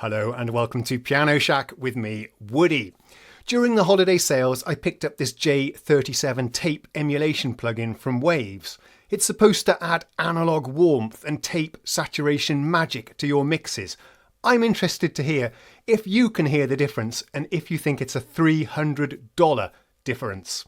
Hello and welcome to Piano Shack with me, Woody. During the holiday sales, I picked up this J37 Tape emulation plugin from Waves. It's supposed to add analog warmth and tape saturation magic to your mixes. I'm interested to hear if you can hear the difference and if you think it's a $300 difference.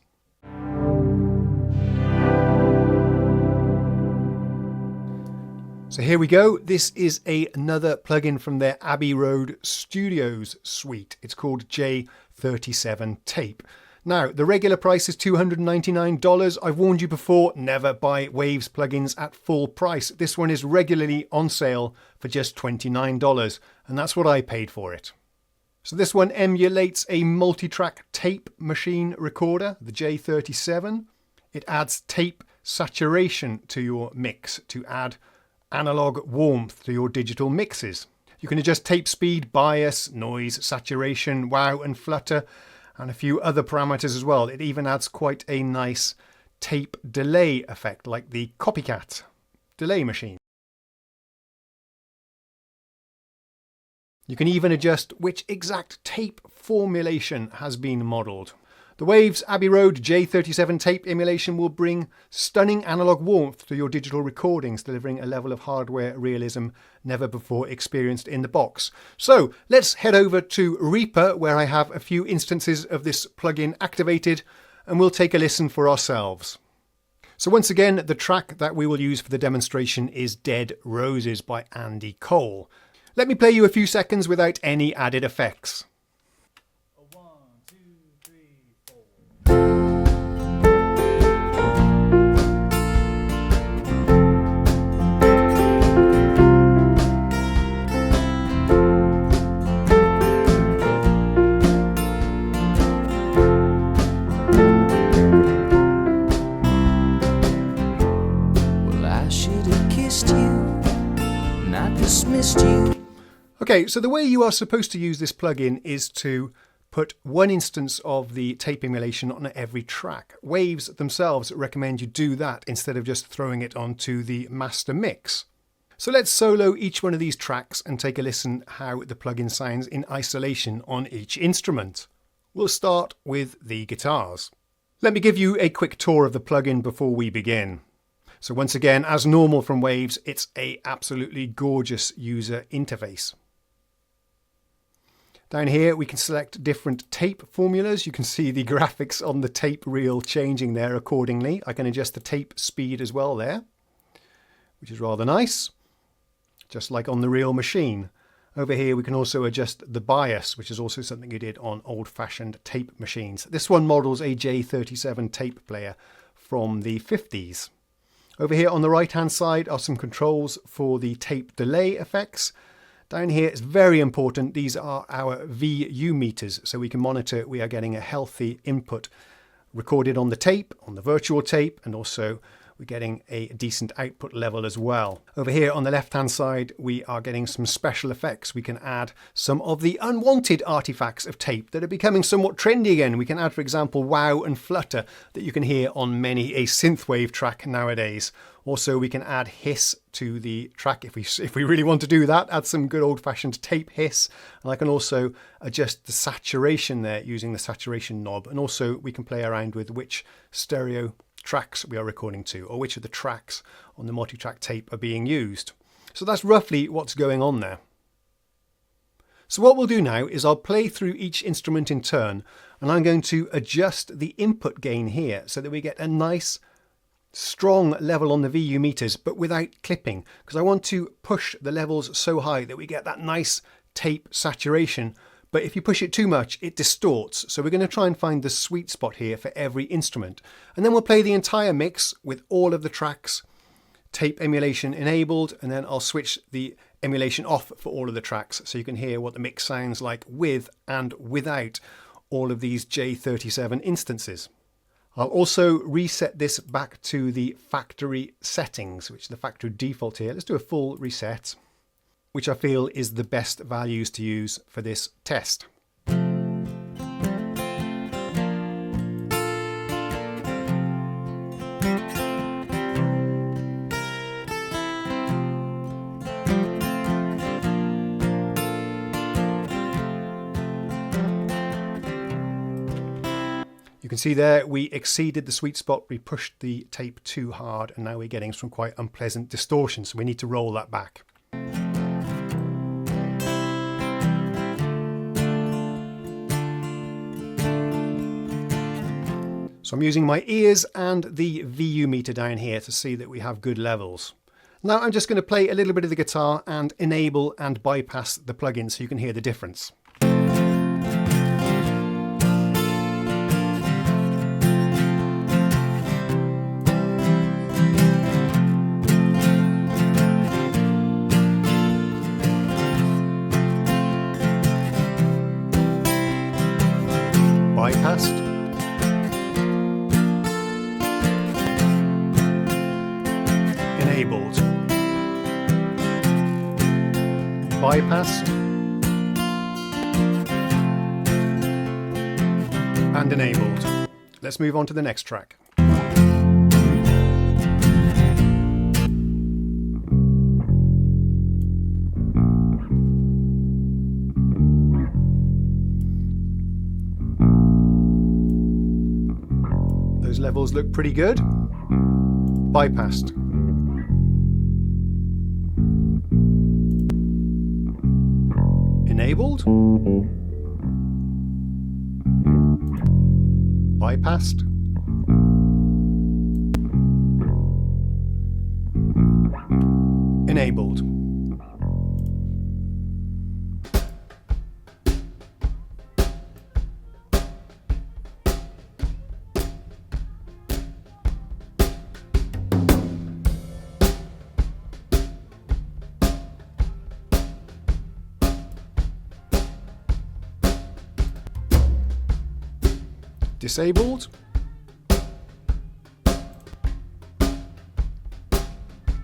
So here we go. This is another plugin from their Abbey Road Studios suite. It's called J37 Tape. Now, the regular price is $299. I've warned you before, never buy Waves plugins at full price. This one is regularly on sale for just $29, and that's what I paid for it. So this one emulates a multi-track tape machine recorder, the J37. It adds tape saturation to your mix to add analog warmth to your digital mixes. You can adjust tape speed, bias, noise, saturation, wow and flutter, and a few other parameters as well. It even adds quite a nice tape delay effect like the Copycat delay machine. You can even adjust which exact tape formulation has been modelled. The Waves Abbey Road J37 Tape emulation will bring stunning analog warmth to your digital recordings, delivering a level of hardware realism never before experienced in the box. So let's head over to Reaper, where I have a few instances of this plugin activated, and we'll take a listen for ourselves. So once again, the track that we will use for the demonstration is Dead Roses by Andy Cole. Let me play you a few seconds without any added effects. Okay, so the way you are supposed to use this plugin is to put one instance of the tape emulation on every track. Waves themselves recommend you do that instead of just throwing it onto the master mix. So let's solo each one of these tracks and take a listen how the plugin sounds in isolation on each instrument. We'll start with the guitars. Let me give you a quick tour of the plugin before we begin. So once again, as normal from Waves, it's an absolutely gorgeous user interface. Down here we can select different tape formulas. You can see the graphics on the tape reel changing there accordingly. I can adjust the tape speed as well there, which is rather nice, just like on the real machine. Over here we can also adjust the bias, which is also something you did on old-fashioned tape machines. This one models a J37 tape player from the 50s. Over here on the right hand side are some controls for the tape delay effects. Down here it's very important, these are our VU meters, so we can monitor we are getting a healthy input recorded on the tape, on the virtual tape, and also we're getting a decent output level as well. Over here on the left hand side we are getting some special effects. We can add some of the unwanted artifacts of tape that are becoming somewhat trendy again. We can add, for example, wow and flutter that you can hear on many a synthwave track nowadays. Also we can add hiss to the track if we really want to do that, add some good old-fashioned tape hiss. And I can also adjust the saturation there using the saturation knob, and also we can play around with which stereo tracks we are recording to, or which of the tracks on the multi-track tape are being used. So that's roughly what's going on there. So what we'll do now is I'll play through each instrument in turn, and I'm going to adjust the input gain here so that we get a nice strong level on the VU meters, but without clipping, because I want to push the levels so high that we get that nice tape saturation. But if you push it too much, it distorts. So we're going to try and find the sweet spot here for every instrument. And then we'll play the entire mix with all of the tracks, tape emulation enabled, and then I'll switch the emulation off for all of the tracks so you can hear what the mix sounds like with and without all of these J37 instances. I'll also reset this back to the factory settings, which is the factory default here. Let's do a full reset, which I feel is the best values to use for this test. You can see there we exceeded the sweet spot. We pushed the tape too hard and now we're getting some quite unpleasant distortion. So we need to roll that back. So I'm using my ears and the VU meter down here to see that we have good levels. Now I'm just going to play a little bit of the guitar and enable and bypass the plugin so you can hear the difference. Bypassed. Enabled. Bypassed. And enabled. Let's move on to the next track. Those levels look pretty good. Bypassed. Enabled. Bypassed. Enabled. Disabled.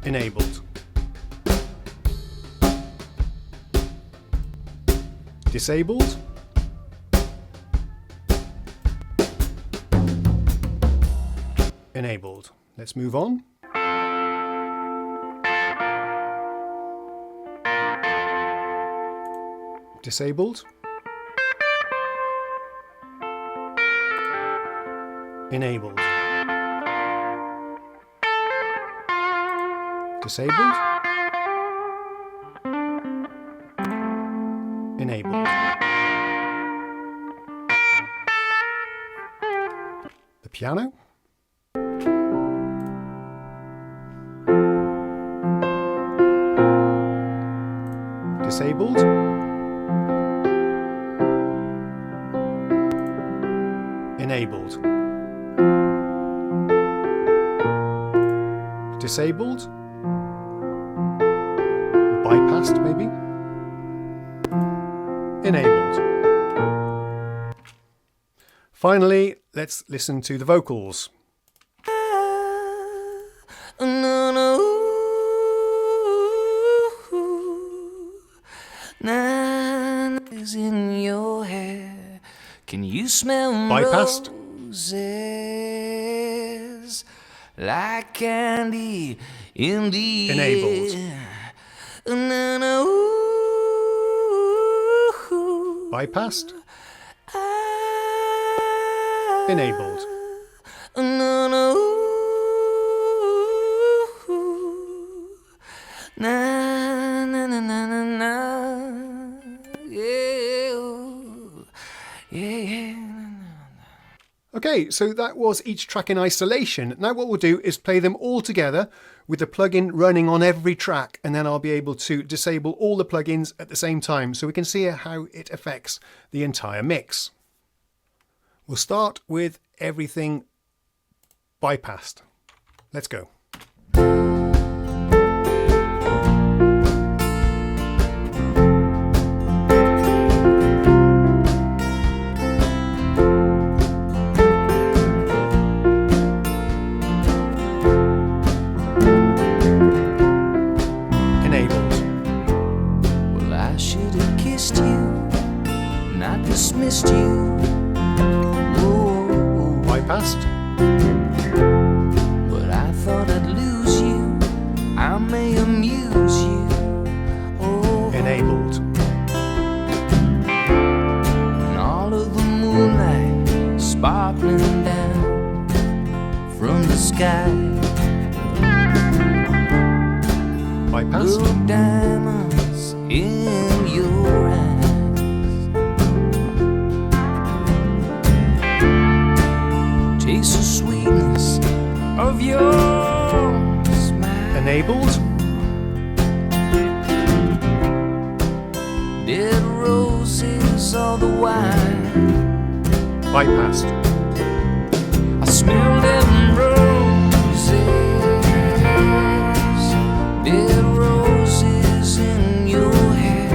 Enabled. Disabled. Enabled. Let's move on. Disabled. Enabled. Disabled. Enabled. The piano. Disabled. Enabled. Disabled. Bypassed, maybe. Enabled. Finally, let's listen to the vocals. Is in your hair. Can you smell Bypassed. roses like candy in the Enabled. air? Bypassed. Enabled. Okay, so that was each track in isolation. Now what we'll do is play them all together with the plugin running on every track, and then I'll be able to disable all the plugins at the same time so we can see how it affects the entire mix. We'll start with everything bypassed. Let's go. Dismissed you. Whoa. Bypassed. But I thought I'd lose you. I may amuse you. Oh. Enabled. And all of the moonlight sparkling sky. Bypass. Blue diamonds in your eyes. Taste the sweetness of your smile. Enabled. Dead roses all the while. Bypassed. I smell them roses. Dead roses in your hair.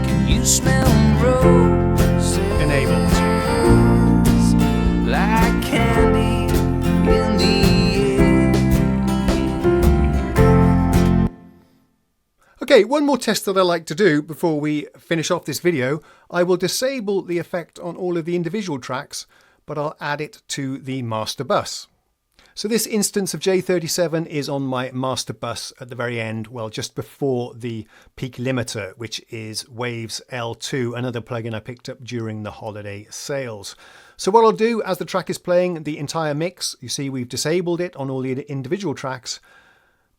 Can you smell roses? Enabled. Like candy in the air. Okay, one more test that I like to do before we finish off this video. I will disable the effect on all of the individual tracks, but I'll add it to the master bus. So this instance of J37 is on my master bus at the very end, well, just before the peak limiter, which is Waves L2, another plugin I picked up during the holiday sales. So what I'll do as the track is playing the entire mix, you see we've disabled it on all the individual tracks,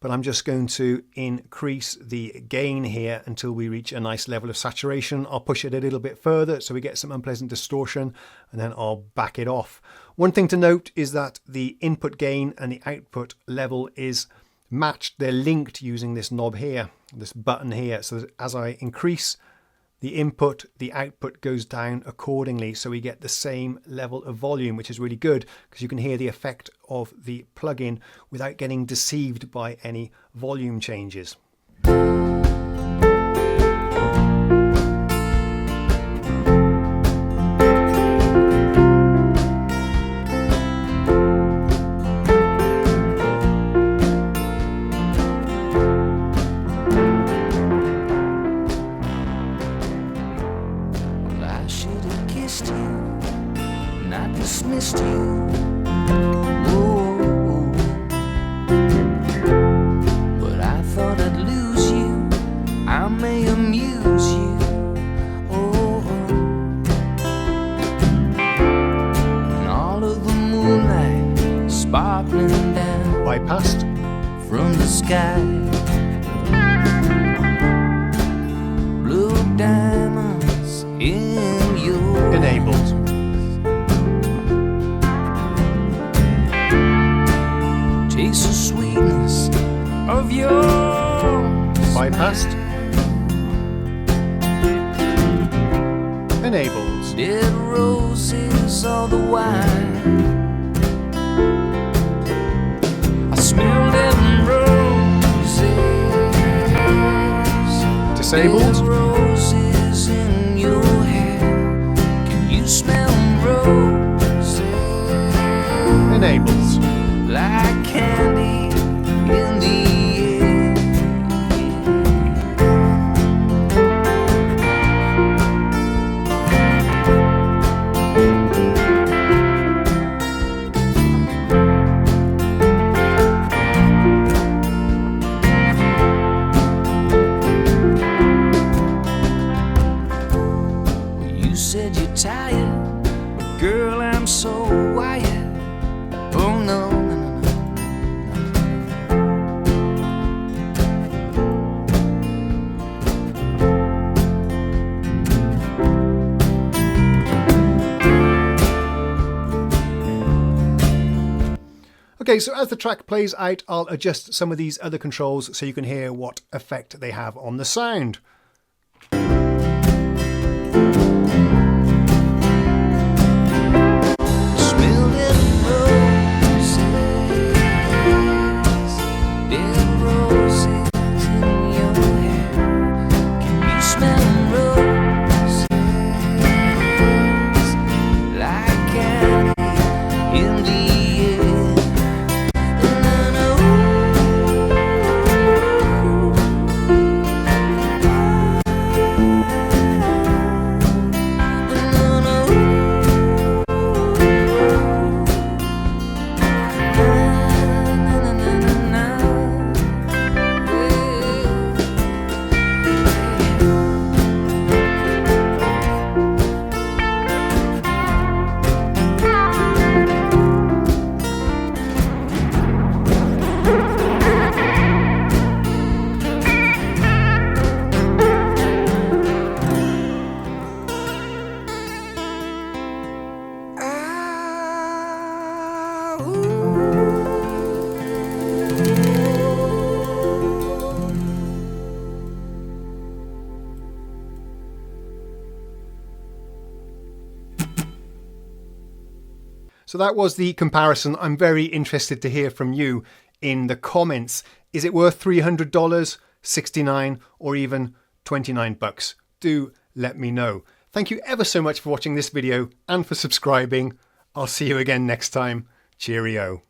but I'm just going to increase the gain here until we reach a nice level of saturation. I'll push it a little bit further so we get some unpleasant distortion, and then I'll back it off. One thing to note is that the input gain and the output level is matched. They're linked using this knob here, this button here. So that as I increase the input, the output goes down accordingly, so we get the same level of volume, which is really good because you can hear the effect of the plugin without getting deceived by any volume changes. Dismissed you. Whoa. But I thought I'd lose you. I may amuse you. Oh. And all of the moonlight sparkling down. Bypassed. From the sky. Blue diamonds in your Enabled. Taste the sweetness of your Bypassed. Enabled. dead roses all the while. I smell them roses. Disabled. Dead roses in your hair. Can you smell roses? Enabled. Like candy in the Well, you said you're tired, but girl, I'm so wired. Oh no. Okay, so as the track plays out, I'll adjust some of these other controls so you can hear what effect they have on the sound. So that was the comparison. I'm very interested to hear from you in the comments. Is it worth $300, $69, or even $29? Do let me know. Thank you ever so much for watching this video and for subscribing. I'll see you again next time. Cheerio.